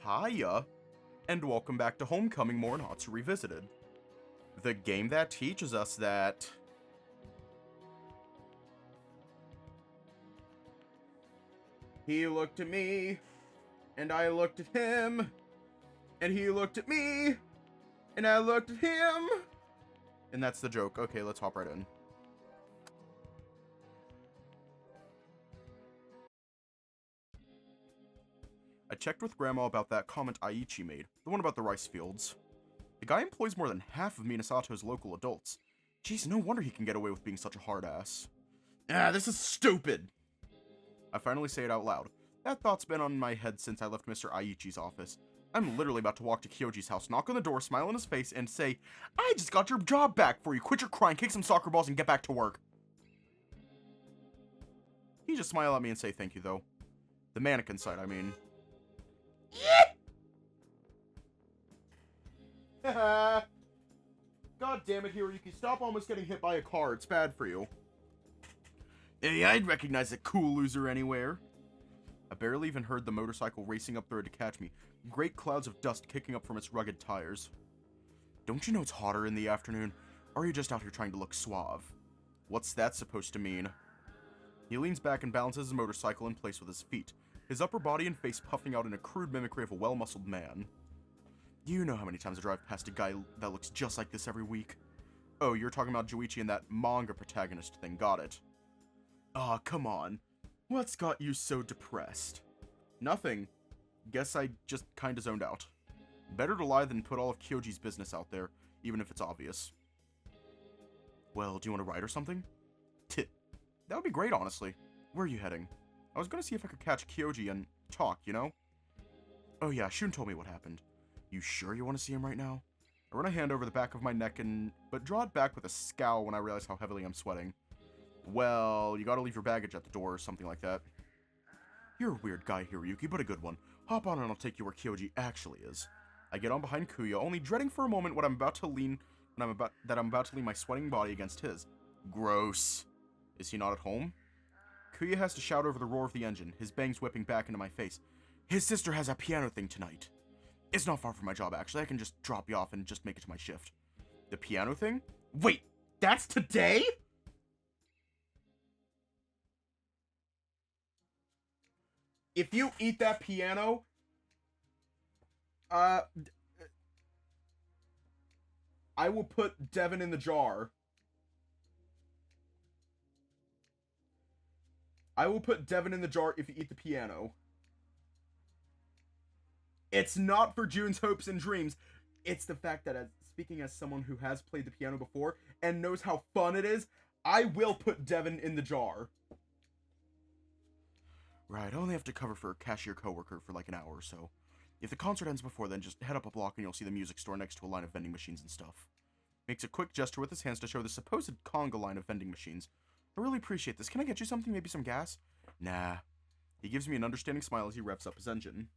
Hiya, and welcome back to Homecoming Morenatsu Revisited. The game that teaches us that... He looked at me, and I looked at him, and he looked at me, and I looked at him. And that's the joke. Okay, let's hop right in. I checked with Grandma about that comment Aichi made, the one about the rice fields. The guy employs more than half of Minasato's local adults. Jeez, no wonder he can get away with being such a hard ass. Ah, this is stupid! I finally say it out loud. That thought's been on my head since I left Mr. Aichi's office. I'm literally about to walk to Kyouji's house, knock on the door, smile in his face, and say, I just got your job back for you, quit your crying, kick some soccer balls, and get back to work. He just smile at me and say thank you, though. The mannequin side, I mean. God damn it, Hiroyuki, stop almost getting hit by a car, it's bad for you. Hey, I'd recognize a cool loser anywhere. I barely even heard the motorcycle racing up the road to catch me, great clouds of dust kicking up from its rugged tires. Don't you know it's hotter in the afternoon? Or are you just out here trying to look suave? What's that supposed to mean? He leans back and balances his motorcycle in place with his feet, his upper body and face puffing out in a crude mimicry of a well-muscled man. You know how many times I drive past a guy that looks just like this every week. Oh, you're talking about Joichi and that manga protagonist thing, got it. Aw, come on. What's got you so depressed? Nothing. Guess I just kinda zoned out. Better to lie than put all of Kyouji's business out there, even if it's obvious. Well, do you want to ride or something? Tit. That would be great, honestly. Where are you heading? I was gonna see if I could catch Kyouji and talk, you know? Oh yeah, Shun told me what happened. You sure you want to see him right now? I run a hand over the back of my neck but draw it back with a scowl when I realize how heavily I'm sweating. Well, you gotta leave your baggage at the door or something like that. You're a weird guy, Hiroyuki, but a good one. Hop on and I'll take you where Kyouji actually is. I get on behind Kuya, only dreading for a moment when I'm about to lean my sweating body against his. Gross. Is he not at home? Kuya has to shout over the roar of the engine, his bangs whipping back into my face. His sister has a piano thing tonight. It's not far from my job, actually. I can just drop you off and just make it to my shift. The piano thing? Wait, that's today? If you eat that piano, I will put Devin in the jar. I will put Devin in the jar if you eat the piano. It's not for June's hopes and dreams. It's the fact that, speaking as someone who has played the piano before and knows how fun it is, I will put Devin in the jar. Right, I only have to cover for a cashier coworker for like an hour or so. If the concert ends before then, just head up a block and you'll see the music store next to a line of vending machines and stuff. Makes a quick gesture with his hands to show the supposed conga line of vending machines. I really appreciate this. Can I get you something? Maybe some gas? Nah. He gives me an understanding smile as he revs up his engine.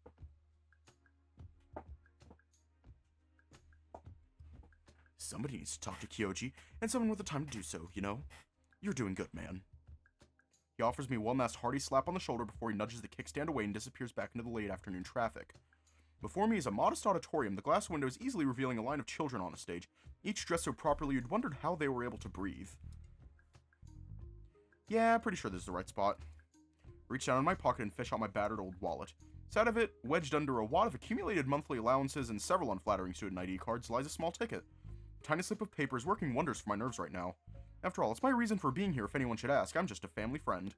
Somebody needs to talk to Kyouji, and someone with the time to do so, you know? You're doing good, man. He offers me one last hearty slap on the shoulder before he nudges the kickstand away and disappears back into the late afternoon traffic. Before me is a modest auditorium, the glass windows easily revealing a line of children on a stage, each dressed so properly you'd wondered how they were able to breathe. Yeah, pretty sure this is the right spot. Reach down in my pocket and fish out my battered old wallet. Inside of it, wedged under a wad of accumulated monthly allowances and several unflattering student ID cards, lies a small ticket. A tiny slip of paper is working wonders for my nerves right now. After all, it's my reason for being here if anyone should ask. I'm just a family friend.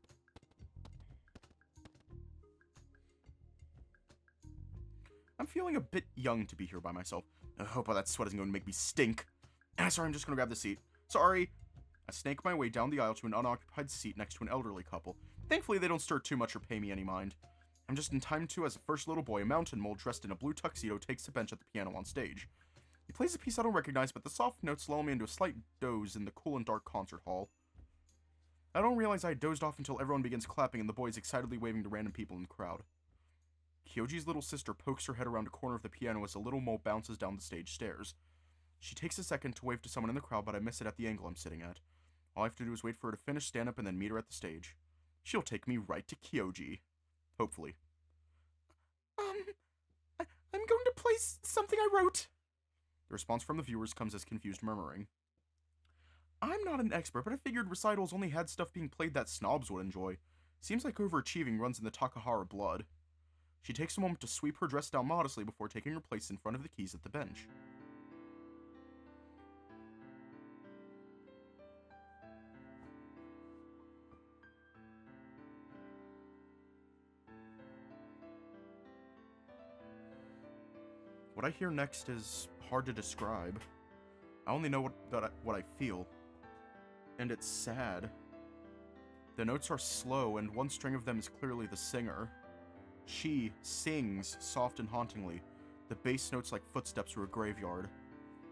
I'm feeling a bit young to be here by myself. I hope all that sweat isn't going to make me stink. Sorry, I'm just going to grab the seat. Sorry. I snake my way down the aisle to an unoccupied seat next to an elderly couple. Thankfully, they don't stir too much or pay me any mind. I'm just in time to, as a first little boy, a mountain mole dressed in a blue tuxedo takes the bench at the piano on stage. He plays a piece I don't recognize, but the soft notes lull me into a slight doze in the cool and dark concert hall. I don't realize I dozed off until everyone begins clapping and the boys excitedly waving to random people in the crowd. Kyouji's little sister pokes her head around a corner of the piano as a little mole bounces down the stage stairs. She takes a second to wave to someone in the crowd, but I miss it at the angle I'm sitting at. All I have to do is wait for her to finish, stand up, and then meet her at the stage. She'll take me right to Kyouji. Hopefully. something I wrote. The response from the viewers comes as confused murmuring. I'm not an expert, but I figured recitals only had stuff being played that snobs would enjoy. Seems like overachieving runs in the Takahara blood. She takes a moment to sweep her dress down modestly before taking her place in front of the keys at the bench. What I hear next is hard to describe. I only know what I feel. And it's sad. The notes are slow, and one string of them is clearly the singer. She sings soft and hauntingly, the bass notes like footsteps through a graveyard.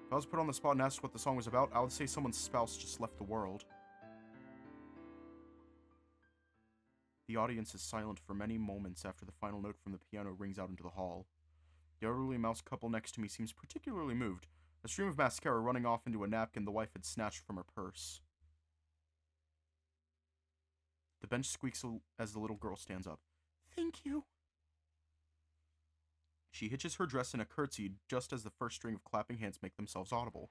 If I was put on the spot and asked what the song was about, I would say someone's spouse just left the world. The audience is silent for many moments after the final note from the piano rings out into the hall. The elderly mouse couple next to me seems particularly moved, a stream of mascara running off into a napkin the wife had snatched from her purse. The bench squeaks as the little girl stands up. Thank you. She hitches her dress in a curtsy just as the first string of clapping hands make themselves audible.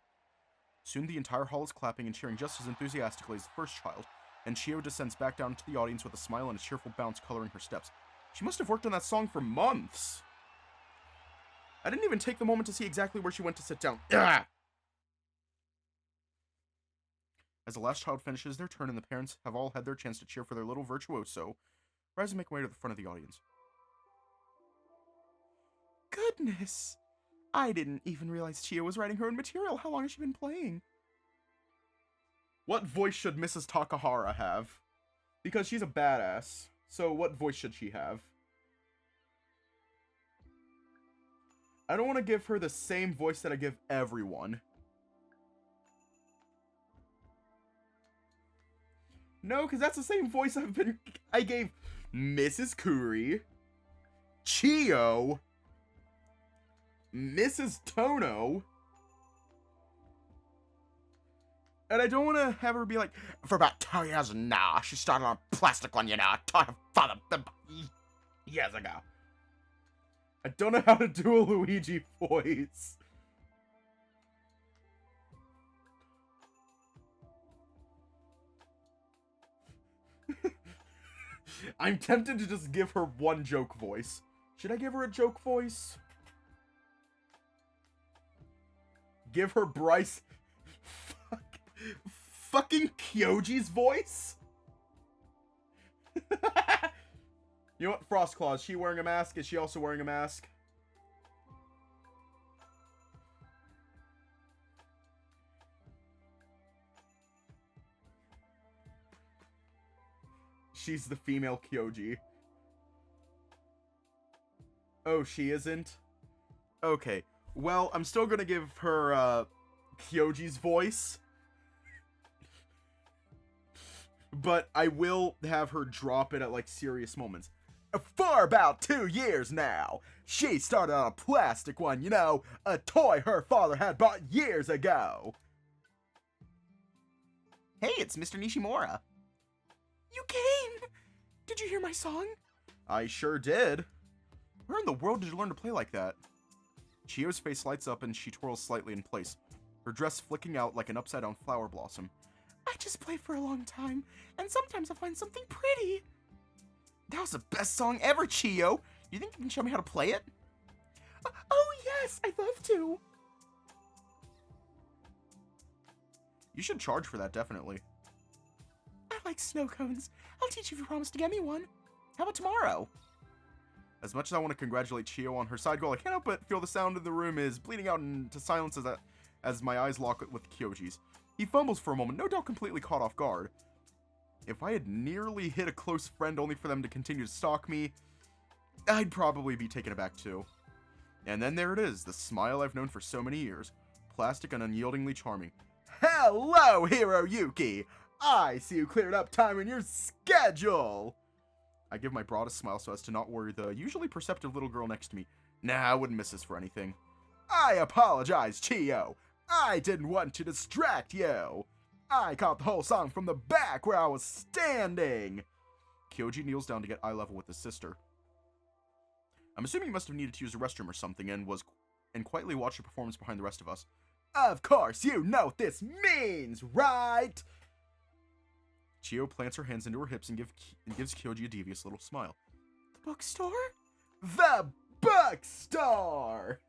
Soon the entire hall is clapping and cheering just as enthusiastically as the first child, and Chiyo descends back down into the audience with a smile and a cheerful bounce coloring her steps. She must have worked on that song for months. I didn't even take the moment to see exactly where she went to sit down. Ugh! As the last child finishes their turn and the parents have all had their chance to cheer for their little virtuoso, rise and make way to the front of the audience. Goodness! I didn't even realize Chiyo was writing her own material. How long has she been playing? What voice should Mrs. Takahara have? Because she's a badass. So what voice should she have? I don't want to give her the same voice that I give everyone. No, because that's the same voice I gave Mrs. Kuri, Chiyo, Mrs. Tono, and I don't want to have her be like, for about 2 years now, she started on a plastic one, you know, I taught her father years ago. I don't know how to do a Luigi voice. I'm tempted to just give her one joke voice. Should I give her a joke voice? Give her Bryce... fucking Kyouji's voice? You know what? Frostclaw, is she wearing a mask? Is she also wearing a mask? She's the female Kyouji. Oh, she isn't? Okay. Well, I'm still gonna give her, Kyouji's voice. But I will have her drop it at, like, serious moments. For about 2 years now, she started on a plastic one, you know, a toy her father had bought years ago. Hey, it's Mr. Nishimura. You came! Did you hear my song? I sure did. Where in the world did you learn to play like that? Chiyo's face lights up and she twirls slightly in place, her dress flicking out like an upside-down flower blossom. I just play for a long time, and sometimes I find something pretty. That was the best song ever, Chiyo. You think you can show me how to play it? Oh yes, I'd love to. You should charge for that, definitely. I like snow cones. I'll teach you if you promise to get me one. How about tomorrow? As much as I want to congratulate Chiyo on her side goal, I can't help but feel the sound in the room is bleeding out into silence as my eyes lock with Kyouji's. He fumbles for a moment, no doubt completely caught off guard. If I had nearly hit a close friend only for them to continue to stalk me, I'd probably be taken aback too. And then there it is, the smile I've known for so many years. Plastic and unyieldingly charming. Hello, Hiroyuki! I see you cleared up time in your schedule! I give my broadest smile so as to not worry the usually perceptive little girl next to me. Nah, I wouldn't miss this for anything. I apologize, Chiyo. I didn't want to distract you. I caught the whole song from the back where I was standing. Kyouji kneels down to get eye level with his sister. I'm assuming he must have needed to use the restroom or something and was and quietly watched the performance behind the rest of us. Of course, you know what this means, right? Chiyo plants her hands into her hips and gives Kyouji a devious little smile. The bookstore? The bookstore!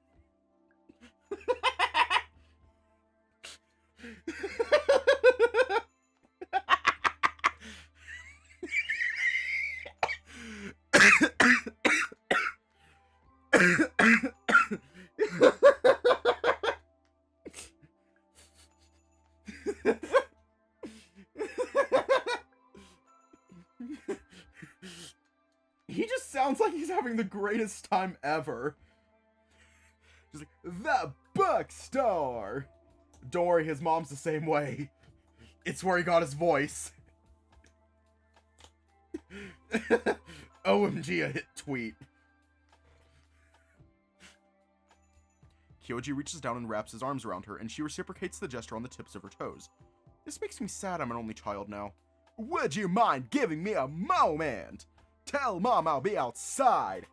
He just sounds like he's having the greatest time ever. Just like, the bookstore! Don't worry, his mom's the same way. It's where he got his voice. OMG, a hit tweet. Kyouji reaches down and wraps his arms around her, and she reciprocates the gesture on the tips of her toes. This makes me sad I'm an only child now. Would you mind giving me a moment? Tell Mom I'll be outside.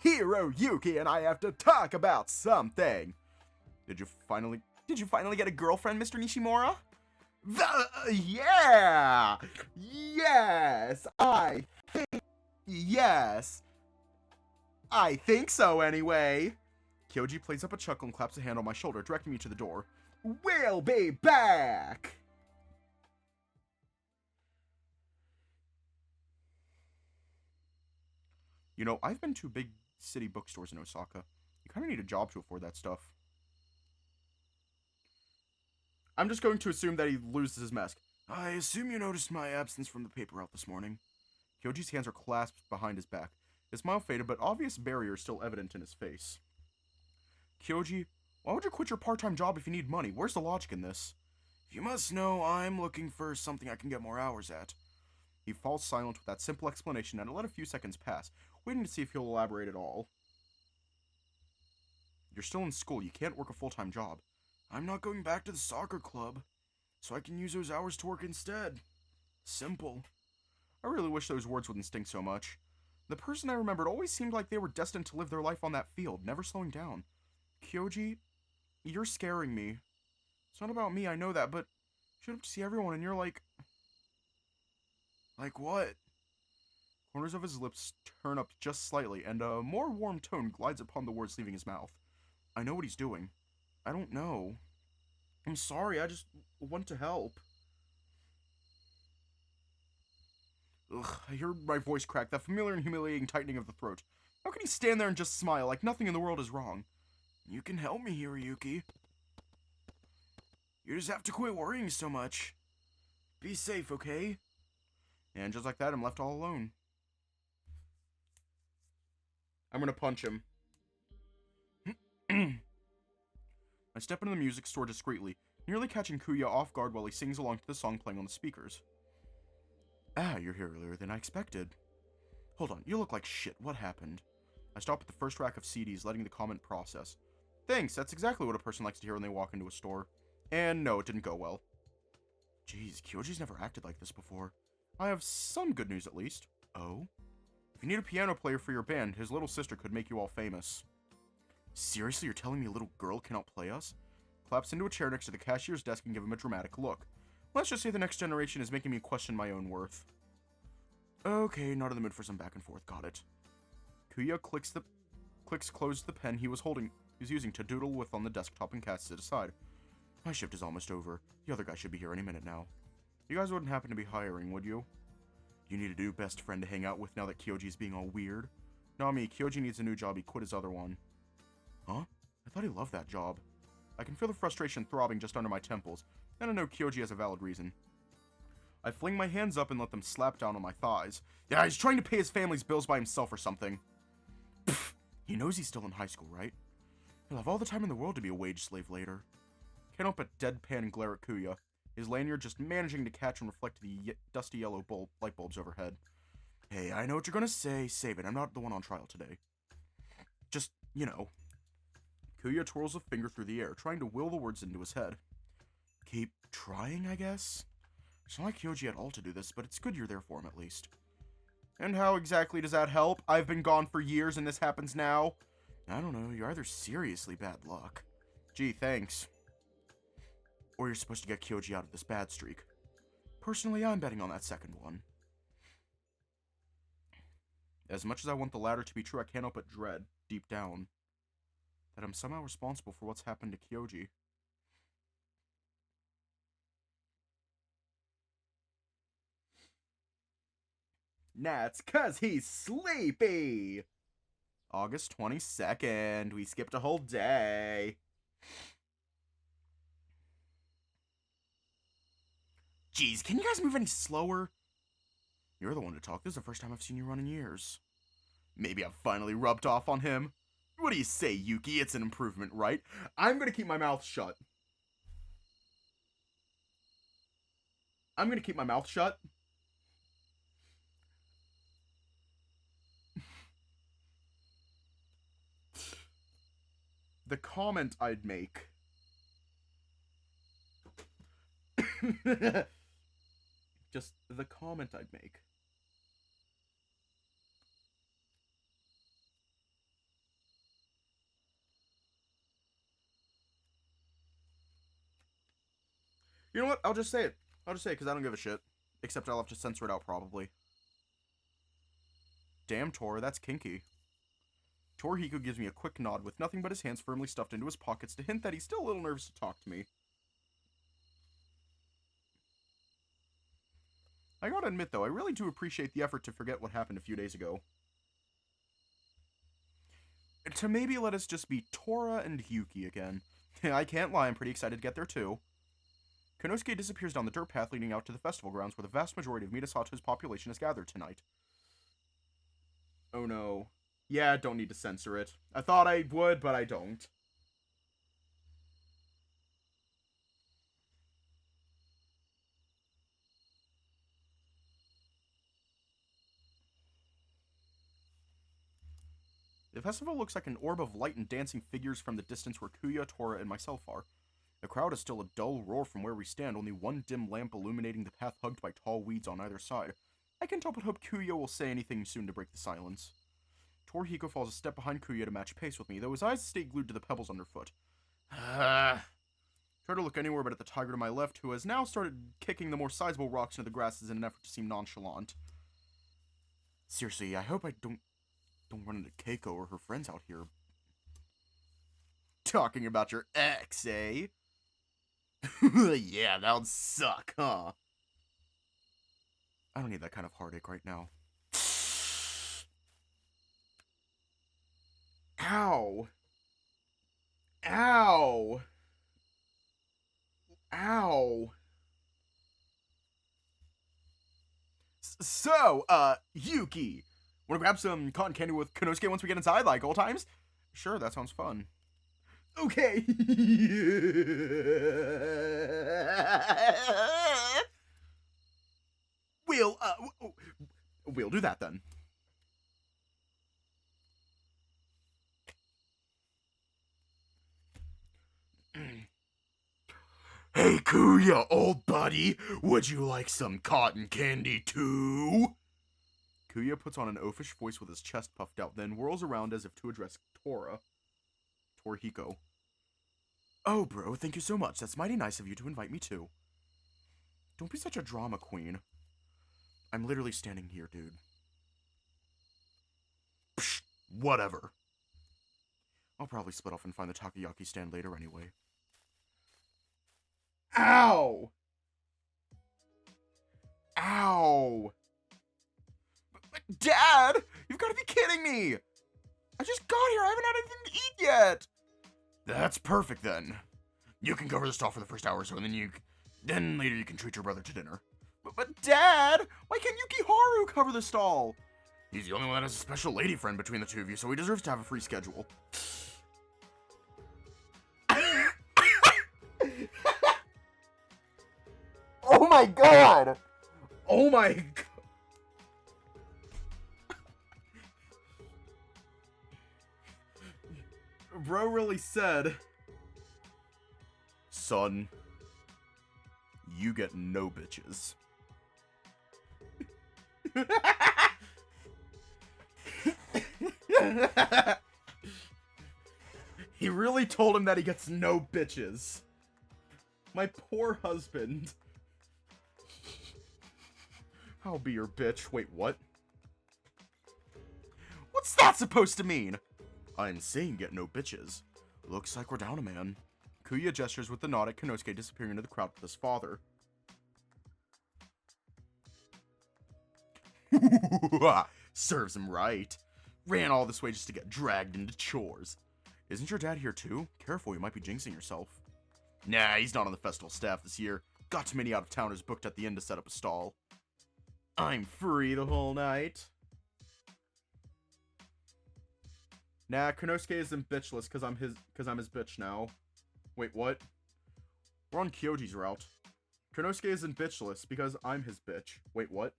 Hiroyuki and I have to talk about something. Did you finally get a girlfriend, Mr. Nishimura? Yeah! Yes! Yes! I think so, anyway. Kyouji plays up a chuckle and claps a hand on my shoulder, directing me to the door. We'll be back! You know, I've been to big city bookstores in Osaka. You kind of need a job to afford that stuff. I'm just going to assume that he loses his mask. I assume you noticed my absence from the paper route this morning. Kyoji's hands are clasped behind his back. His smile faded, but obvious barrier is still evident in his face. Kyouji, why would you quit your part-time job if you need money? Where's the logic in this? You must know I'm looking for something I can get more hours at. He falls silent with that simple explanation, and I let a few seconds pass, waiting to see if he'll elaborate at all. You're still in school. You can't work a full-time job. I'm not going back to the soccer club, so I can use those hours to work instead. Simple. I really wish those words wouldn't sting so much. The person I remembered always seemed like they were destined to live their life on that field, never slowing down. Kyouji, you're scaring me. It's not about me, I know that, but you should have to see everyone and you're like... Like what? Corners of his lips turn up just slightly, and a more warm tone glides upon the words leaving his mouth. I know what he's doing. I don't know. I'm sorry, I just want to help. Ugh, I hear my voice crack, that familiar and humiliating tightening of the throat. How can he stand there and just smile like nothing in the world is wrong? You can help me, Hiroyuki. You just have to quit worrying so much. Be safe, okay? And just like that, I'm left all alone. I'm gonna punch him. I step into the music store discreetly, nearly catching Kuya off guard while he sings along to the song playing on the speakers. Ah, you're here earlier than I expected. Hold on, you look like shit. What happened? I stop at the first rack of CDs, letting the comment process. Thanks, that's exactly what a person likes to hear when they walk into a store. And no, it didn't go well. Jeez, Kyoji's never acted like this before. I have some good news at least. Oh? If you need a piano player for your band, his little sister could make you all famous. Seriously, you're telling me a little girl cannot play us? Claps into a chair next to the cashier's desk and give him a dramatic look. Let's just say the next generation is making me question my own worth. Okay, not in the mood for some back and forth, got it. Kuya clicks closed the pen he was using to doodle with on the desktop and casts it aside. My shift is almost over. The other guy should be here any minute now. You guys wouldn't happen to be hiring, would you? You need a new best friend to hang out with now that Kyoji's being all weird. Not me, Kyouji needs a new job, he quit his other one. Huh? I thought he loved that job. I can feel the frustration throbbing just under my temples, and I know Kyouji has a valid reason. I fling my hands up and let them slap down on my thighs. Yeah, he's trying to pay his family's bills by himself or something. Pfft, he knows he's still in high school, right? He'll have all the time in the world to be a wage slave later. Can't help but deadpan glare at Kuya, his lanyard just managing to catch and reflect the dusty yellow light bulbs overhead. Hey, I know what you're gonna say. Save it. I'm not the one on trial today. Just, you know. Kuya twirls a finger through the air, trying to will the words into his head. Keep trying, I guess? It's not like Kyouji at all to do this, but it's good you're there for him at least. And how exactly does that help? I've been gone for years and this happens now? I don't know, you're either seriously bad luck. Gee, thanks. Or you're supposed to get Kyouji out of this bad streak. Personally, I'm betting on that second one. As much as I want the latter to be true, I can't help but dread, deep down, that I'm somehow responsible for what's happened to Kyouji. That's 'cause he's sleepy! August 22nd. We skipped a whole day. Jeez, can you guys move any slower? You're the one to talk. This is the first time I've seen you run in years. Maybe I've finally rubbed off on him. What do you say, Yuki? It's an improvement, right? I'm gonna keep my mouth shut. I'm gonna keep my mouth shut. The comment I'd make. Just the comment I'd make. You know what? I'll just say it. I'll just say it because I don't give a shit. Except I'll have to censor it out probably. Damn, Tora, that's kinky. Torihiko gives me a quick nod with nothing but his hands firmly stuffed into his pockets to hint that he's still a little nervous to talk to me. I gotta admit, though, I really do appreciate the effort to forget what happened a few days ago. To maybe let us just be Tora and Yuki again. I can't lie, I'm pretty excited to get there, too. Konosuke disappears down the dirt path leading out to the festival grounds where the vast majority of Midasato's population is gathered tonight. Oh no. Yeah, don't need to censor it. I thought I would, but I don't. The festival looks like an orb of light and dancing figures from the distance where Kuya, Tora, and myself are. The crowd is still a dull roar from where we stand, only one dim lamp illuminating the path hugged by tall weeds on either side. I can't help but hope Kuya will say anything soon to break the silence. Torihiko falls a step behind Kuya to match pace with me, though his eyes stay glued to the pebbles underfoot. Try to look anywhere but at the tiger to my left, who has now started kicking the more sizable rocks into the grasses in an effort to seem nonchalant. Seriously, I hope I don't run into Keiko or her friends out here. Talking about your ex, eh? Yeah, that would suck, huh? I don't need that kind of heartache right now. Ow. Ow. Ow. So, Yuki, wanna grab some cotton candy with Konosuke once we get inside, like old times? Sure, that sounds fun. Okay. We'll do that then. Hey, Kuya, old buddy, would you like some cotton candy too? Kuya puts on an oafish voice with his chest puffed out, then whirls around as if to address Torihiko. Oh, bro, thank you so much. That's mighty nice of you to invite me too. Don't be such a drama queen. I'm literally standing here, dude. Psh, whatever. I'll probably split off and find the takoyaki stand later anyway. Ow! Ow! Dad! You've got to be kidding me! I just got here. I haven't had anything to eat yet. That's perfect then. You can cover the stall for the first hour or so, and then later you can treat your brother to dinner. But Dad, why can't Yukiharu cover the stall? He's the only one that has a special lady friend between the two of you, so he deserves to have a free schedule. Oh my god! Oh my god! Bro really said, son, you get no bitches. He really told him that he gets no bitches. My poor husband. I'll be your bitch. Wait, what? What's that supposed to mean? I'm saying get no bitches. Looks like we're down a man. Kuya gestures with the nod at Konosuke disappearing into the crowd with his father. Serves him right. Ran all this way just to get dragged into chores. Isn't your dad here too? Careful, you might be jinxing yourself. Nah, he's not on the festival staff this year. Got too many out-of-towners booked at the inn to set up a stall. I'm free the whole night. Nah, Konosuke isn't bitchless cause I'm his bitch now. Wait, what? We're on Kyouji's route. Konosuke isn't bitchless because I'm his bitch. Wait, what?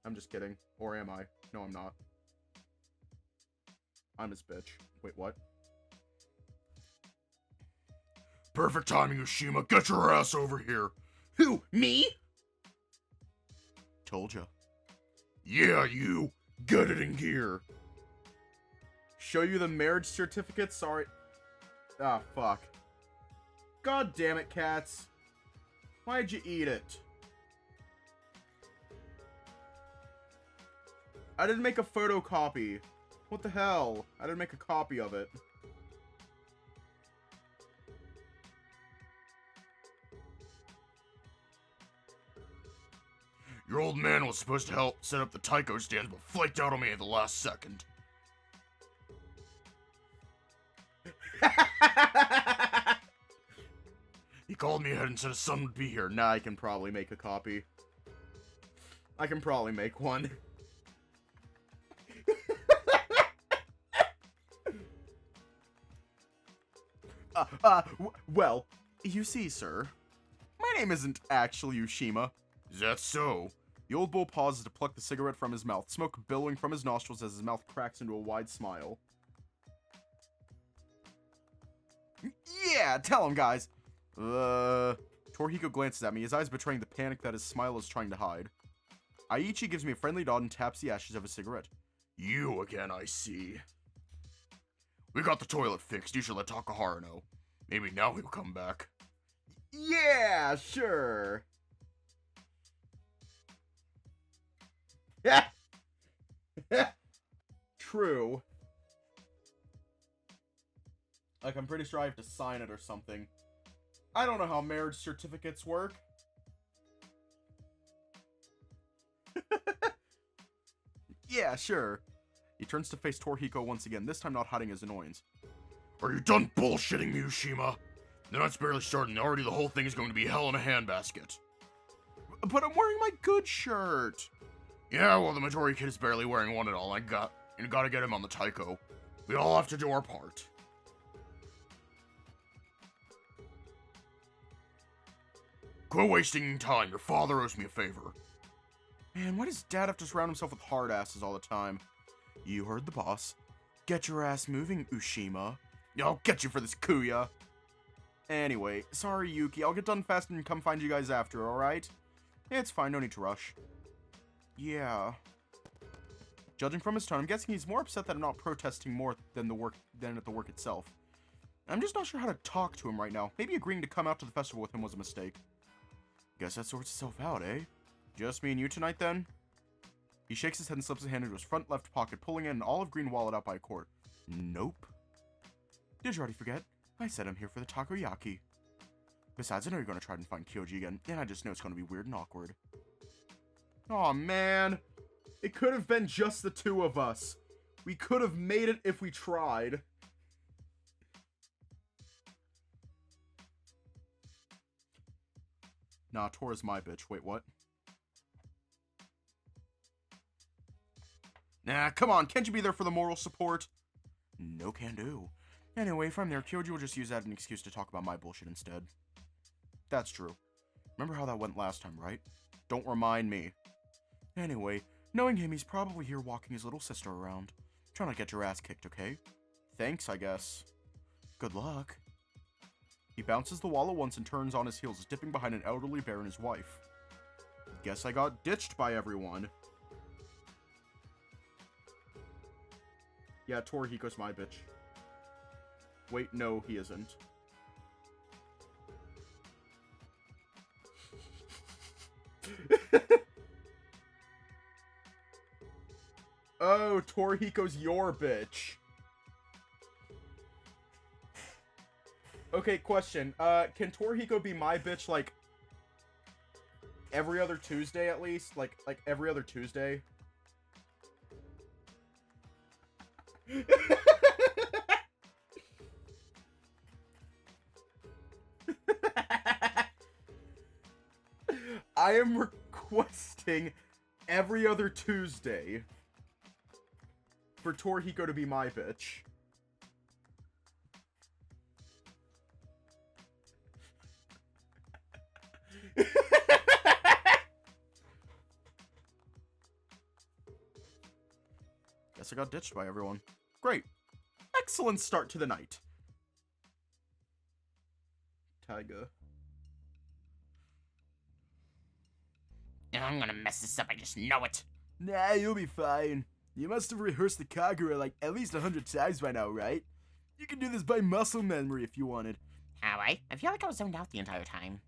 I'm just kidding. Or am I? No, I'm not. I'm his bitch. Wait, what? Perfect timing, Ushima. Get your ass over here. Who? Me? Told ya. Yeah, you. Get it in gear. Show you the marriage certificate? Sorry. Ah, fuck. God damn it, cats. Why'd you eat it? I didn't make a photocopy. What the hell? I didn't make a copy of it. Your old man was supposed to help set up the taiko stands, but flaked out on me at the last second. He called me ahead and said his son would be here. Nah, I can probably make a copy. I can probably make one. Well, you see, sir, my name isn't actually Ushima. Is that so? The old bull pauses to pluck the cigarette from his mouth, smoke billowing from his nostrils as his mouth cracks into a wide smile. Yeah, tell him, guys. Torihiko glances at me, his eyes betraying the panic that his smile is trying to hide. Aichi gives me a friendly nod and taps the ashes of his cigarette. You again, I see. We got the toilet fixed. You should let Takahara know. Maybe now he'll come back. Yeah, sure. Yeah. True. Like, I'm pretty sure I have to sign it or something. I don't know how marriage certificates work. Yeah, sure. He turns to face Torihiko once again, this time not hiding his annoyance. Are you done bullshitting me, Ushima? The night's barely started and already the whole thing is going to be hell in a handbasket. But I'm wearing my good shirt. Yeah, well, the Midori kid is barely wearing one at all. I gotta get him on the taiko. We all have to do our part. Quit wasting time. Your father owes me a favor. Man, why does Dad have to surround himself with hard asses all the time? You heard the boss. Get your ass moving, Ushima. I'll get you for this, Kuya. Anyway, sorry, Yuki. I'll get done fast and come find you guys after, alright? It's fine, no need to rush. Yeah. Judging from his tone, I'm guessing he's more upset that I'm not protesting more than at the work itself. I'm just not sure how to talk to him right now. Maybe agreeing to come out to the festival with him was a mistake. Guess that sorts itself out, eh? Just me and you tonight, then? He shakes his head and slips his hand into his front left pocket, pulling in an olive green wallet out by a cord. Nope. Did you already forget? I said I'm here for the takoyaki. Besides, I know you're going to try and find Kyouji again, and I just know it's going to be weird and awkward. Aw, man. It could have been just the two of us. We could have made it if we tried. Nah, Tora's my bitch. Wait, what? Nah, come on. Can't you be there for the moral support? No can do. Anyway, if I'm there, Kyouji will just use that as an excuse to talk about my bullshit instead. That's true. Remember how that went last time, right? Don't remind me. Anyway, knowing him, he's probably here walking his little sister around. Try not to get your ass kicked, okay? Thanks, I guess. Good luck. He bounces the wall at once and turns on his heels, dipping behind an elderly bear and his wife. Guess I got ditched by everyone. Yeah, Torihiko's my bitch. Wait, no, he isn't. Oh, Torihiko's your bitch. Okay, question. Can Torihiko be my bitch, like, every other Tuesday at least? Like every other Tuesday? I am requesting every other Tuesday for Torihiko to be my bitch. Guess I got ditched by everyone. Great. Excellent start to the night. Taiga. I'm gonna mess this up, I just know it. Nah, you'll be fine. You must have rehearsed the Kagura like at least 100 times by now, right? You can do this by muscle memory if you wanted. Have I? I feel like I was zoned out the entire time.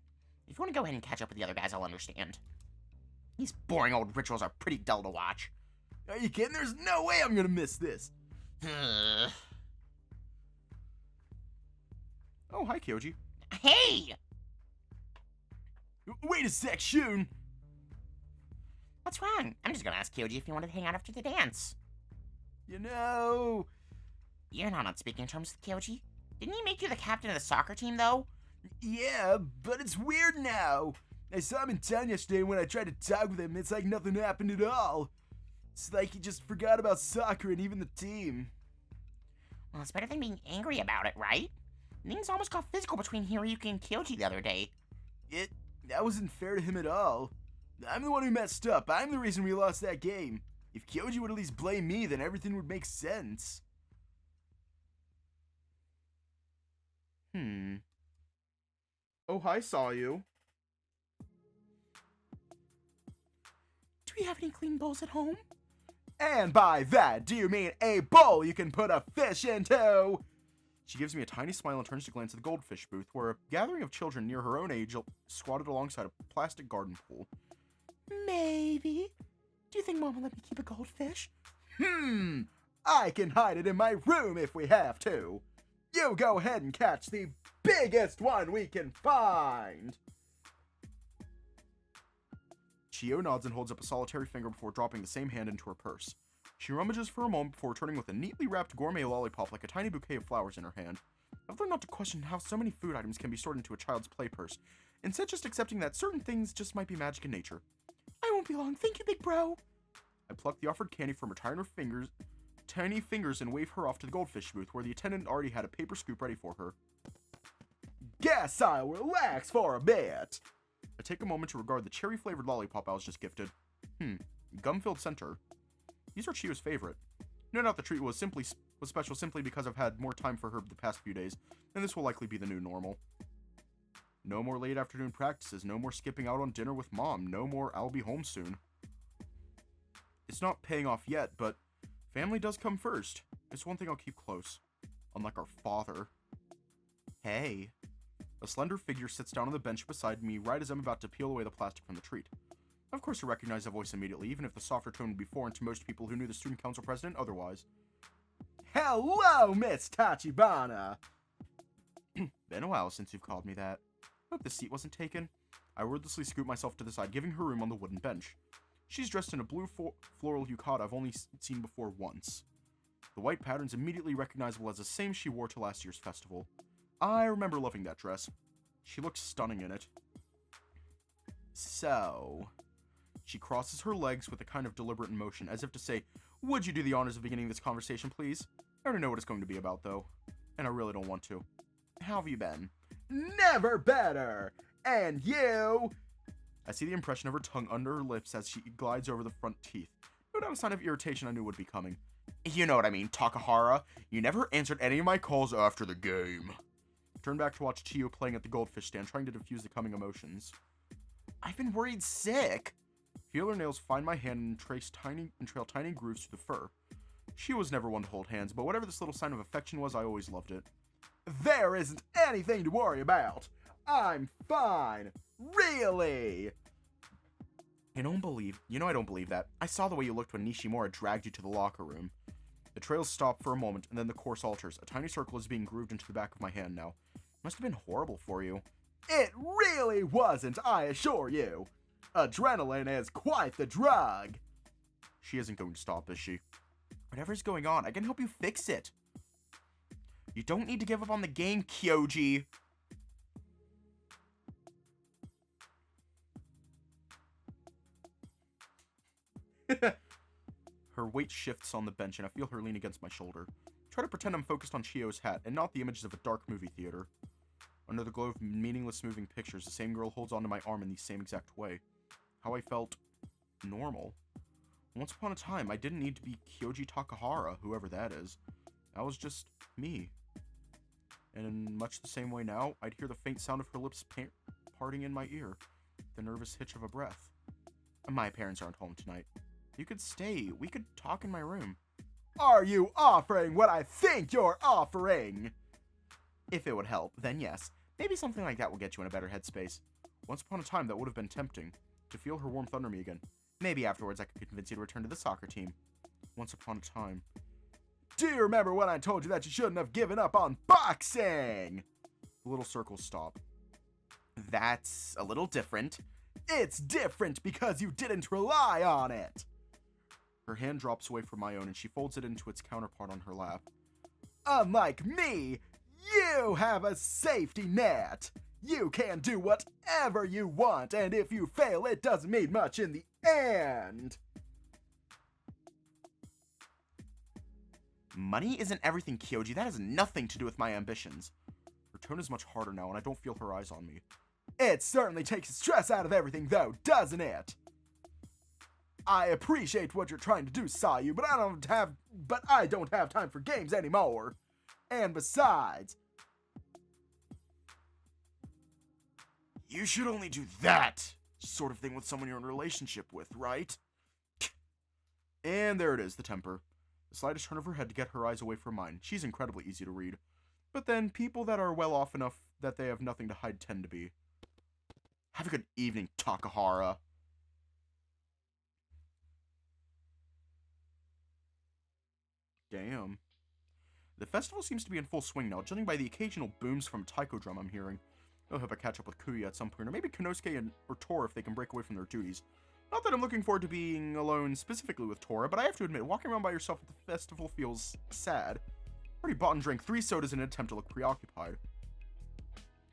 If you want to go ahead and catch up with the other guys, I'll understand. These boring old rituals are pretty dull to watch. Are you kidding? There's no way I'm gonna miss this. Oh, hi, Kyouji. Hey! Wait a sec, Shun. What's wrong? I'm just gonna ask Kyouji if you wanted to hang out after the dance. You know... You're not on speaking terms with Kyouji. Didn't he make you the captain of the soccer team, though? Yeah, but it's weird now. I saw him in town yesterday when I tried to talk with him. It's like nothing happened at all. It's like he just forgot about soccer and even the team. Well, it's better than being angry about it, right? Things almost got physical between Hiroyuki and Kyouji the other day. That wasn't fair to him at all. I'm the one who messed up. I'm the reason we lost that game. If Kyouji would at least blame me, then everything would make sense. Oh, hi, Sayu. Do we have any clean bowls at home? And by that, do you mean a bowl you can put a fish into? She gives me a tiny smile and turns to glance at the Goldfish booth, where a gathering of children near her own age squatted alongside a plastic garden pool. Maybe. Do you think Mom will let me keep a goldfish? I can hide it in my room if we have to. You go ahead and catch the biggest one we can find. Chiyo nods and holds up a solitary finger before dropping the same hand into her purse. She rummages for a moment before returning with a neatly wrapped gourmet lollipop like a tiny bouquet of flowers in her hand. I've learned not to question how so many food items can be stored into a child's play purse, instead just accepting that certain things just might be magic in nature. I won't be long, thank you, big bro. I pluck the offered candy from her tiny fingers and wave her off to the Goldfish booth, where the attendant already had a paper scoop ready for her. Guess I'll relax for a bit. I take a moment to regard the cherry-flavored lollipop I was just gifted. Gum-filled center. These are Chiyo's favorite. No doubt the treat was special simply because I've had more time for her the past few days, and this will likely be the new normal. No more late afternoon practices, no more skipping out on dinner with Mom, no more I'll be home soon. It's not paying off yet, but family does come first. It's one thing I'll keep close. Unlike our father. Hey. A slender figure sits down on the bench beside me right as I'm about to peel away the plastic from the treat. Of course I recognize the voice immediately, even if the softer tone would be foreign to most people who knew the student council president otherwise. Hello, Miss Tachibana! Been a while since you've called me that. Hope the seat wasn't taken. I wordlessly scoot myself to the side, giving her room on the wooden bench. She's dressed in a blue floral yukata I've only seen before once. The white pattern's immediately recognizable as the same she wore to last year's festival. I remember loving that dress. She looks stunning in it. So... She crosses her legs with a kind of deliberate motion, as if to say, would you do the honors of beginning this conversation, please? I already know what it's going to be about, though. And I really don't want to. How have you been? Never better! And you? I see the impression of her tongue under her lips as she glides over the front teeth. No doubt a sign of irritation I knew would be coming. You know what I mean, Takahara. You never answered any of my calls after the game. I turn back to watch Chiyo playing at the Goldfish stand, trying to diffuse the coming emotions. I've been worried sick. Feel her nails find my hand and trail tiny grooves through the fur. She was never one to hold hands, but whatever this little sign of affection was, I always loved it. There isn't anything to worry about. I'm fine. Really? I don't believe that. I saw the way you looked when Nishimura dragged you to the locker room. The trails stop for a moment, and then the course alters. A tiny circle is being grooved into the back of my hand now. Must have been horrible for you. It really wasn't, I assure you. Adrenaline is quite the drug. She isn't going to stop, is she? Whatever's going on, I can help you fix it. You don't need to give up on the game, Kyouji. Her weight shifts on the bench, and I feel her lean against my shoulder. Try to pretend I'm focused on Chiyo's hat, and not the images of a dark movie theater. Under the glow of meaningless moving pictures, the same girl holds onto my arm in the same exact way. How I felt normal. Once upon a time, I didn't need to be Kyouji Takahara, whoever that is. I was just me. And in much the same way now, I'd hear the faint sound of her lips parting in my ear, the nervous hitch of a breath. My parents aren't home tonight. You could stay. We could talk in my room. Are you offering what I think you're offering? If it would help, then yes. Maybe something like that will get you in a better headspace. Once upon a time, that would have been tempting. To feel her warmth under me again. Maybe afterwards I could convince you to return to the soccer team. Once upon a time. Do you remember when I told you that you shouldn't have given up on boxing? The little circles stop. That's a little different. It's different because you didn't rely on it. Her hand drops away from my own and she folds it into its counterpart on her lap. Unlike me, you have a safety net. You can do whatever you want, and if you fail, it doesn't mean much in the end. Money isn't everything, Kyouji. That has nothing to do with my ambitions. Her tone is much harder now, and I don't feel her eyes on me. It certainly takes the stress out of everything, though, doesn't it? I appreciate what you're trying to do, Sayu, but I don't have time for games anymore. And besides, you should only do that sort of thing with someone you're in a relationship with, right? And there it is, the temper. The slightest turn of her head to get her eyes away from mine. She's incredibly easy to read. But then, people that are well off enough that they have nothing to hide tend to be. Have a good evening, Takahara. Damn. The festival seems to be in full swing now, judging by the occasional booms from a taiko drum I'm hearing. I hope I catch up with Kuya at some point, or maybe Konosuke or Tora if they can break away from their duties. Not that I'm looking forward to being alone specifically with Tora, but I have to admit, walking around by yourself at the festival feels sad. I already bought and drank 3 sodas in an attempt to look preoccupied.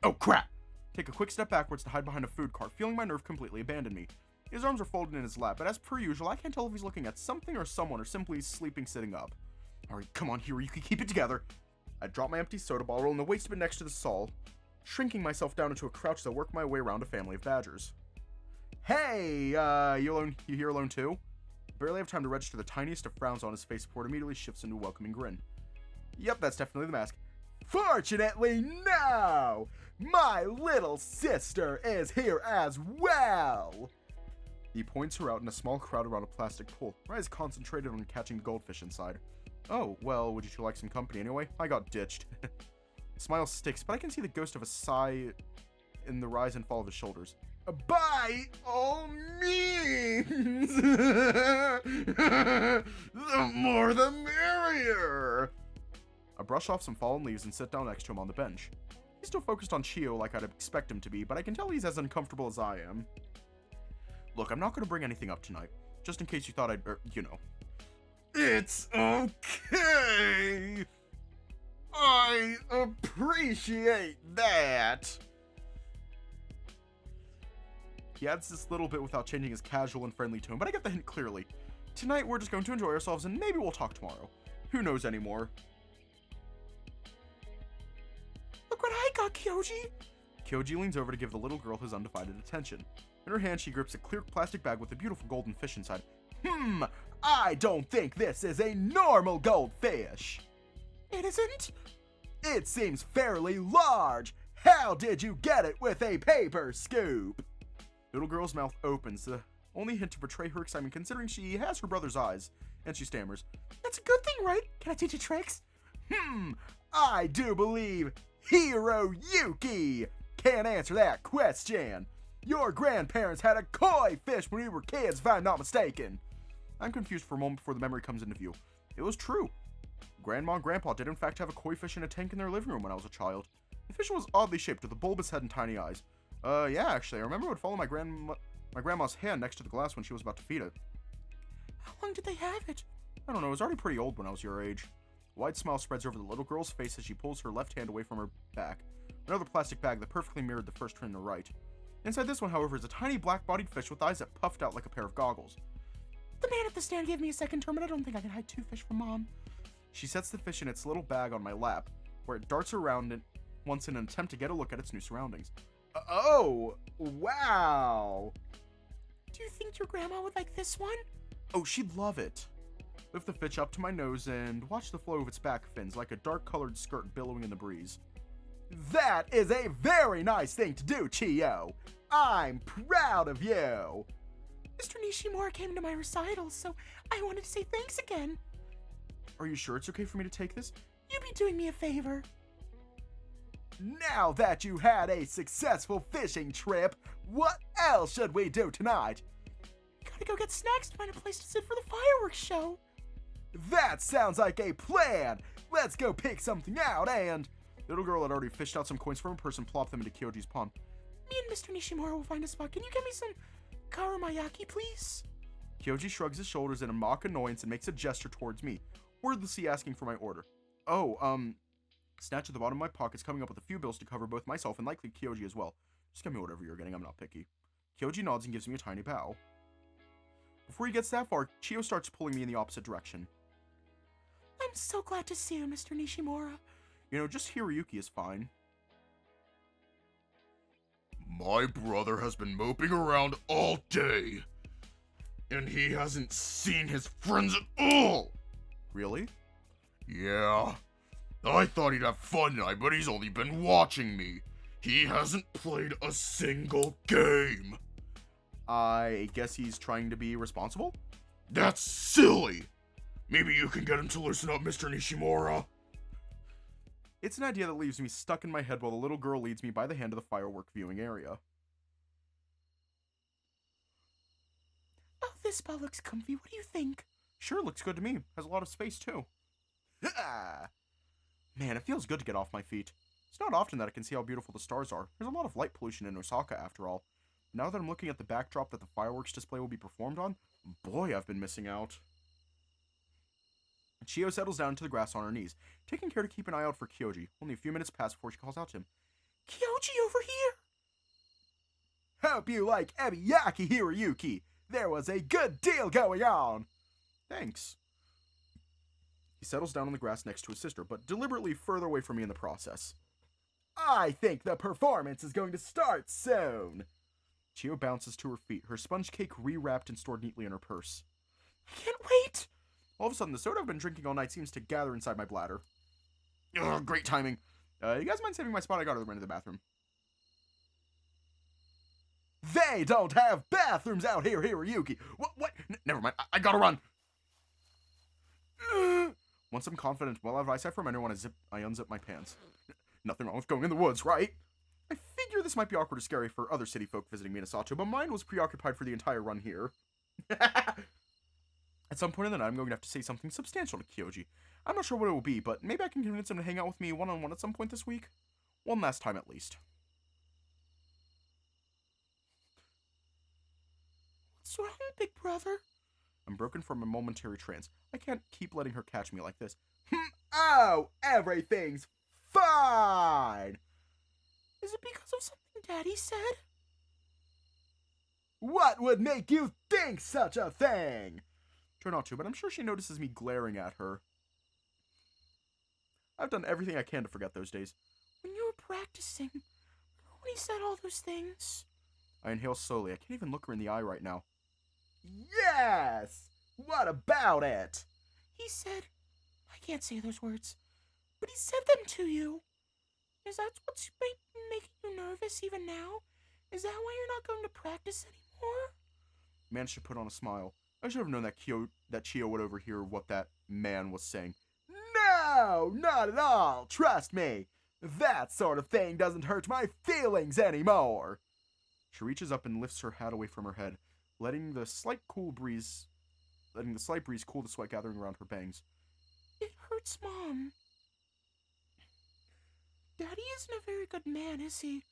Oh crap! Take a quick step backwards to hide behind a food cart, feeling my nerve completely abandon me. His arms are folded in his lap, but as per usual, I can't tell if he's looking at something or someone, or simply sleeping sitting up. Alright, come on, Hero, you can keep it together. I drop my empty soda bottle in the waste bin next to the stall, shrinking myself down into a crouch as I work my way around a family of badgers. Hey, you alone? You here alone too? Barely have time to register the tiniest of frowns on his face before it immediately shifts into a welcoming grin. Yep, that's definitely the mask. Fortunately, no! My little sister is here as well! He points her out in a small crowd around a plastic pool, where eyes concentrated on catching goldfish inside. Oh, well, would you two like some company anyway? I got ditched. Smile sticks, but I can see the ghost of a sigh in the rise and fall of his shoulders. By all means! The more the merrier! I brush off some fallen leaves and sit down next to him on the bench. He's still focused on Chiyo like I'd expect him to be, but I can tell he's as uncomfortable as I am. Look, I'm not going to bring anything up tonight, just in case you thought I'd, you know. It's okay! I appreciate that! He adds this little bit without changing his casual and friendly tone, but I get the hint clearly. Tonight, we're just going to enjoy ourselves, and maybe we'll talk tomorrow. Who knows anymore? Look what I got, Kyouji! Kyouji leans over to give the little girl his undivided attention. In her hand, she grips a clear plastic bag with a beautiful golden fish inside. I don't think this is a normal goldfish. It isn't? It seems fairly large. How did you get it with a paper scoop? Little girl's mouth opens, the only hint to betray her excitement considering she has her brother's eyes, and she stammers. That's a good thing, right? Can I teach you tricks? I do believe Hiroyuki! Can't answer that question. Your grandparents had a koi fish when we were kids, if I'm not mistaken. I'm confused for a moment before the memory comes into view. It was true. Grandma and Grandpa did in fact have a koi fish in a tank in their living room when I was a child. The fish was oddly shaped with a bulbous head and tiny eyes. Yeah, actually, I remember it would follow my grandma's hand next to the glass when she was about to feed it. How long did they have it? I don't know, it was already pretty old when I was your age. A wide smile spreads over the little girl's face as she pulls her left hand away from her back. Another plastic bag that perfectly mirrored the first on the right. Inside this one, however, is a tiny black-bodied fish with eyes that puffed out like a pair of goggles. The man at the stand gave me a second term, but I don't think I can hide 2 fish from Mom. She sets the fish in its little bag on my lap, where it darts around it once in an attempt to get a look at its new surroundings. Oh, wow. Do you think your grandma would like this one? Oh, she'd love it. Lift the fish up to my nose and watch the flow of its back fins like a dark-colored skirt billowing in the breeze. That is a very nice thing to do, Chiyo. I'm proud of you. Mr. Nishimura came to my recital, so I wanted to say thanks again. Are you sure it's okay for me to take this? You'd be doing me a favor. Now that you had a successful fishing trip, what else should we do tonight? Gotta go get snacks to find a place to sit for the fireworks show. That sounds like a plan. Let's go pick something out and... The little girl had already fished out some coins from her purse and plopped them into Kyoji's palm. Me and Mr. Nishimura will find a spot. Can you get me some karamayaki, please? Kyouji shrugs his shoulders in a mock annoyance and makes a gesture towards me, wordlessly asking for my order. Oh, snatch at the bottom of my pockets, coming up with a few bills to cover both myself and likely Kyouji as well. Just give me whatever you're getting, I'm not picky. Kyouji nods and gives me a tiny bow. Before he gets that far, Chiyo starts pulling me in the opposite direction. I'm so glad to see you, Mr. Nishimura. You know, just Hiroyuki is fine. My brother has been moping around all day, and he hasn't seen his friends at all. Really? Yeah. I thought he'd have fun tonight, but he's only been watching me. He hasn't played a single game. I guess he's trying to be responsible? That's silly! Maybe you can get him to loosen up, Mr. Nishimura. It's an idea that leaves me stuck in my head while the little girl leads me by the hand to the firework viewing area. Oh, this spot looks comfy. What do you think? Sure, looks good to me. Has a lot of space, too. Man, it feels good to get off my feet. It's not often that I can see how beautiful the stars are. There's a lot of light pollution in Osaka, after all. Now that I'm looking at the backdrop that the fireworks display will be performed on, boy, I've been missing out. Chiyo settles down to the grass on her knees, taking care to keep an eye out for Kyouji. Only a few minutes pass before she calls out to him. Kyouji, over here! Hope you like Ebiyaki, Hiroyuki. There was a good deal going on. Thanks. He settles down on the grass next to his sister, but deliberately further away from me in the process. I think the performance is going to start soon. Chiyo bounces to her feet, her sponge cake rewrapped and stored neatly in her purse. I can't wait! All of a sudden, the soda I've been drinking all night seems to gather inside my bladder. Ugh, great timing. You guys mind saving my spot? I gotta run to the bathroom. They don't have bathrooms out here, Hiroyuki. What? Never mind. I gotta run. Once I'm confident, well out of eyesight from anyone, I unzip my pants. Nothing wrong with going in the woods, right? I figure this might be awkward or scary for other city folk visiting Minasato, but mine was preoccupied for the entire run here. At some point in the night, I'm going to have to say something substantial to Kyouji. I'm not sure what it will be, but maybe I can convince him to hang out with me one-on-one at some point this week. One last time at least. What's wrong, big brother? I'm broken from a momentary trance. I can't keep letting her catch me like this. Oh, everything's fine! Is it because of something Daddy said? What would make you think such a thing? Try not to, but I'm sure she notices me glaring at her. I've done everything I can to forget those days. When you were practicing, remember when he said all those things? I inhale slowly. I can't even look her in the eye right now. Yes! What about it? He said, I can't say those words, but he said them to you. Is that what's making you nervous even now? Is that why you're not going to practice anymore? Managed to put on a smile. I should have known that Chiyo would overhear what that man was saying. No, not at all. Trust me. That sort of thing doesn't hurt my feelings anymore. She reaches up and lifts her hat away from her head, letting the slight breeze cool the sweat gathering around her bangs. It hurts, Mom. Daddy isn't a very good man, is he?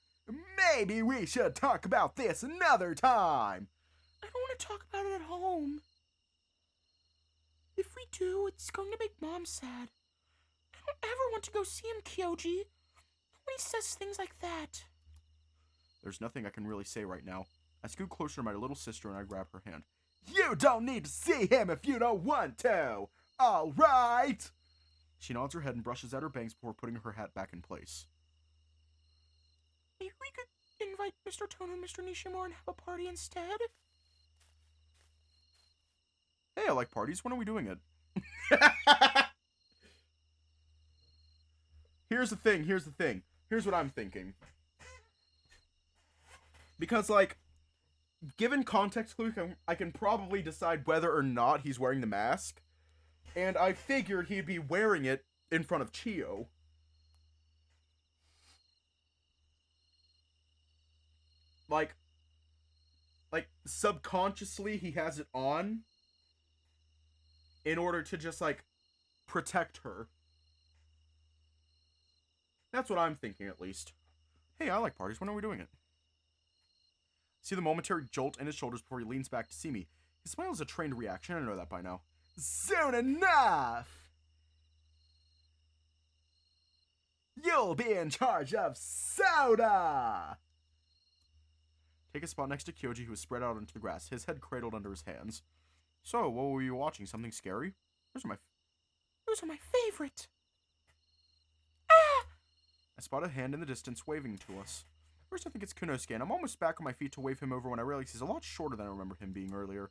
Maybe we should talk about this another time. I don't want to talk about it at home. If we do, it's going to make Mom sad. I don't ever want to go see him, Kyouji. Nobody says things like that. There's nothing I can really say right now. I scoot closer to my little sister and I grab her hand. You don't need to see him if you don't want to. All right. She nods her head and brushes out her bangs before putting her hat back in place. Maybe we could invite Mr. Tono and Mr. Nishimura and have a party instead? Hey, I like parties. When are we doing it? Here's the thing. Here's what I'm thinking. Because, like, given context clues, I can probably decide whether or not he's wearing the mask. And I figured he'd be wearing it in front of Chiyo. Like, subconsciously he has it on in order to just, like, protect her. That's what I'm thinking, at least. Hey, I like parties. When are we doing it? See the momentary jolt in his shoulders before he leans back to see me. His smile is a trained reaction. I know that by now. Soon enough! You'll be in charge of soda! Take a spot next to Kyouji, who is spread out onto the grass, his head cradled under his hands. So, what were you watching? Something scary? Those are my favorite. I spot a hand in the distance waving to us. First, I think it's Kunosuke, and I'm almost back on my feet to wave him over when I realize he's a lot shorter than I remember him being earlier.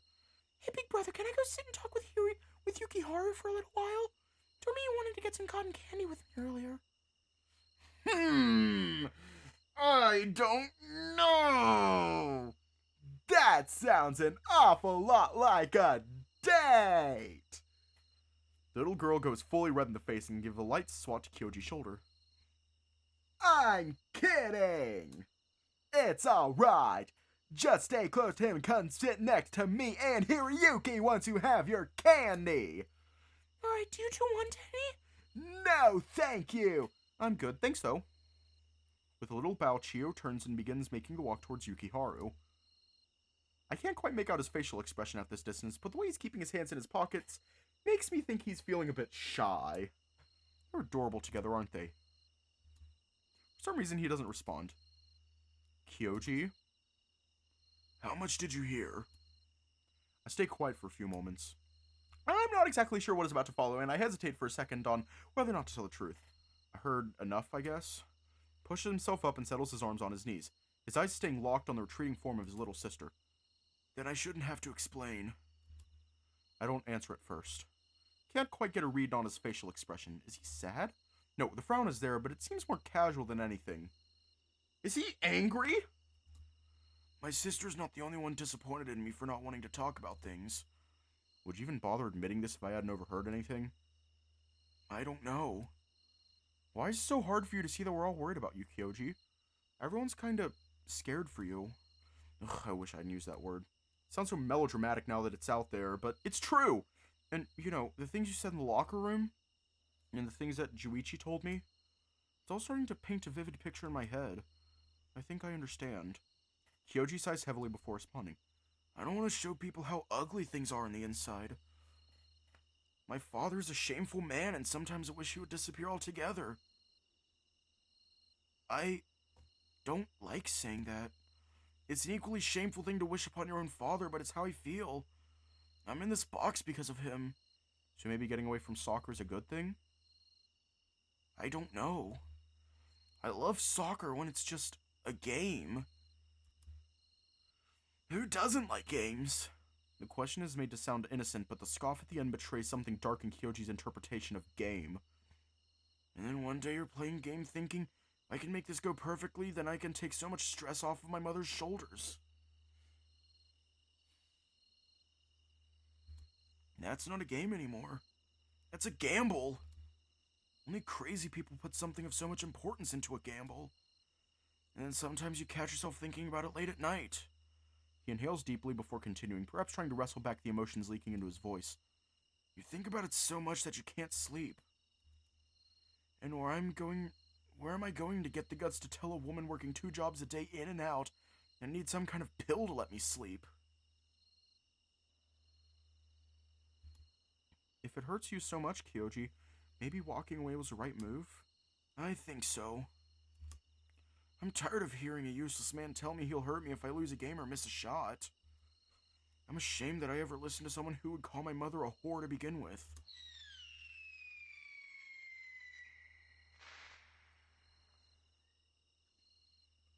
Hey, big brother, can I go sit and talk with Yukiharu for a little while? Told me you wanted to get some cotton candy with me earlier. I don't know. That sounds an awful lot like a date. The little girl goes fully red in the face and gives a light swat to Kyoji's shoulder. I'm kidding. It's all right. Just stay close to him and come sit next to me and Hiroyuki once you have your candy. Alright, do you two want any? No, thank you. I'm good, thanks though. With a little bow, Chiyo turns and begins making the walk towards Yukiharu. I can't quite make out his facial expression at this distance, but the way he's keeping his hands in his pockets makes me think he's feeling a bit shy. They're adorable together, aren't they? For some reason, he doesn't respond. Kyouji? How much did you hear? I stay quiet for a few moments. I'm not exactly sure what is about to follow, and I hesitate for a second on whether or not to tell the truth. I heard enough, I guess. Pushes himself up and settles his arms on his knees, his eyes staying locked on the retreating form of his little sister. Then I shouldn't have to explain. I don't answer at first. Can't quite get a read on his facial expression. Is he sad? No, the frown is there, but it seems more casual than anything. Is he angry? My sister's not the only one disappointed in me for not wanting to talk about things. Would you even bother admitting this if I hadn't overheard anything? I don't know. Why is it so hard for you to see that we're all worried about you, Kyouji? Everyone's kinda scared for you. Ugh, I wish I hadn't used that word. It sounds so melodramatic now that it's out there, but it's true! And, you know, the things you said in the locker room, and the things that Juichi told me, it's all starting to paint a vivid picture in my head. I think I understand. Kyouji sighs heavily before responding. I don't want to show people how ugly things are on the inside. My father's a shameful man, and sometimes I wish he would disappear altogether. I don't like saying that. It's an equally shameful thing to wish upon your own father, but it's how I feel. I'm in this box because of him. So maybe getting away from soccer is a good thing? I don't know. I love soccer when it's just a game. Who doesn't like games? The question is made to sound innocent, but the scoff at the end betrays something dark in Kyoji's interpretation of game. And then one day you're playing game thinking, I can make this go perfectly, then I can take so much stress off of my mother's shoulders. That's not a game anymore. That's a gamble. Only crazy people put something of so much importance into a gamble. And then sometimes you catch yourself thinking about it late at night. He inhales deeply before continuing, perhaps trying to wrestle back the emotions leaking into his voice. You think about it so much that you can't sleep. And where am I going to get the guts to tell a woman working 2 jobs a day in and out and need some kind of pill to let me sleep? If it hurts you so much, Kyouji, maybe walking away was the right move? I think so. I'm tired of hearing a useless man tell me he'll hurt me if I lose a game or miss a shot. I'm ashamed that I ever listened to someone who would call my mother a whore to begin with.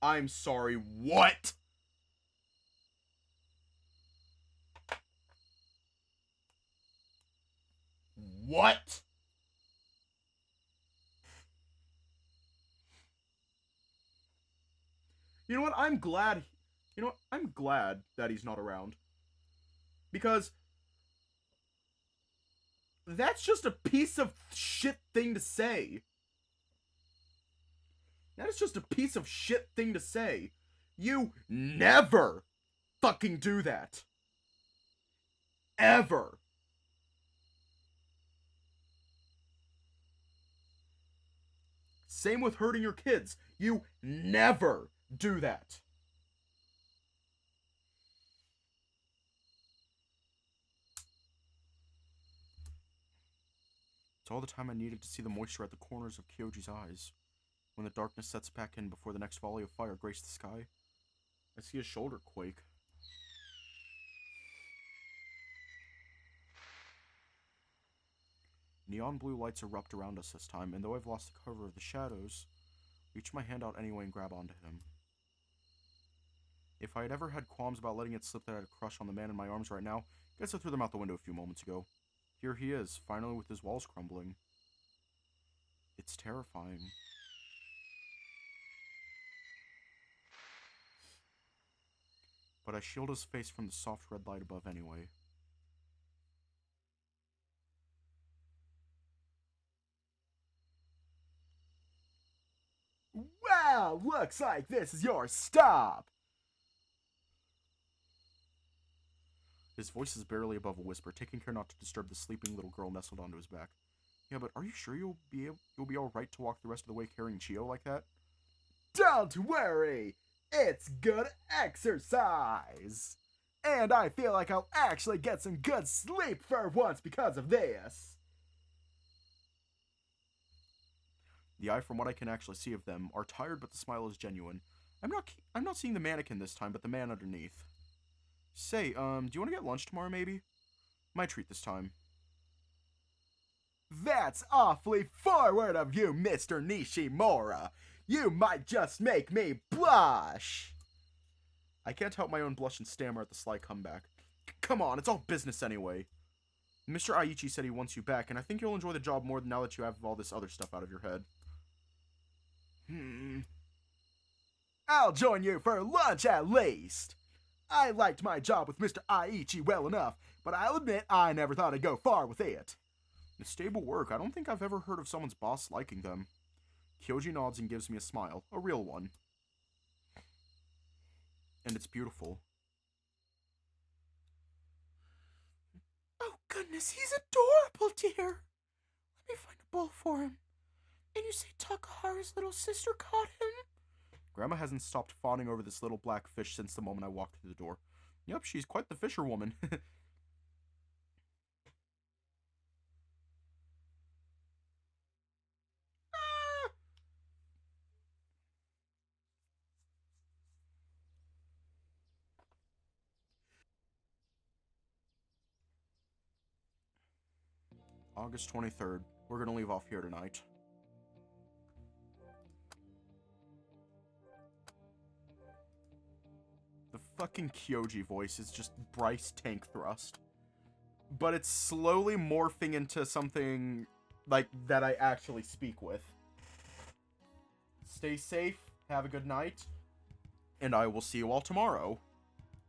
I'm sorry, what? What? You know what? I'm glad that he's not around. Because that's just a piece of shit thing to say. That is just a piece of shit thing to say. You never fucking do that. Ever. Same with hurting your kids. You never do that. It's all the time I needed to see the moisture at the corners of Kyouji's eyes. When the darkness sets back in before the next volley of fire graced the sky, I see his shoulder quake. Neon blue lights erupt around us this time, and though I've lost the cover of the shadows, reach my hand out anyway and grab onto him. If I had ever had qualms about letting it slip that I had a crush on the man in my arms right now, guess I threw them out the window a few moments ago. Here he is, finally with his walls crumbling. It's terrifying. But I shield his face from the soft red light above anyway. Well, looks like this is your stop. His voice is barely above a whisper, taking care not to disturb the sleeping little girl nestled onto his back. Yeah, but are you sure you'll be all right to walk the rest of the way carrying Chiyo like that? Don't worry. It's good exercise. And I feel like I'll actually get some good sleep for once because of this. The eye, from what I can actually see of them, are tired, but the smile is genuine. I'm not seeing the mannequin this time, but the man underneath. Say, do you want to get lunch tomorrow, maybe? My treat this time. That's awfully forward of you, Mr. Nishimura. You might just make me blush. I can't help my own blush and stammer at the sly comeback. Come on, it's all business anyway. Mr. Aichi said he wants you back, and I think you'll enjoy the job more now that you have all this other stuff out of your head. I'll join you for lunch at least. I liked my job with Mr. Aichi well enough, but I'll admit I never thought I'd go far with it. It's stable work. I don't think I've ever heard of someone's boss liking them. Kyouji nods and gives me a smile, a real one. And it's beautiful. Oh goodness, he's adorable, dear. Let me find a bowl for him. And you say Takaharu's little sister caught him? Grandma hasn't stopped fawning over this little black fish since the moment I walked through the door. Yep, she's quite the fisherwoman. August 23rd. We're gonna leave off here tonight. The fucking Kyouji voice is just Bryce Tank Thrust. But it's slowly morphing into something like that I actually speak with. Stay safe, have a good night, and I will see you all tomorrow.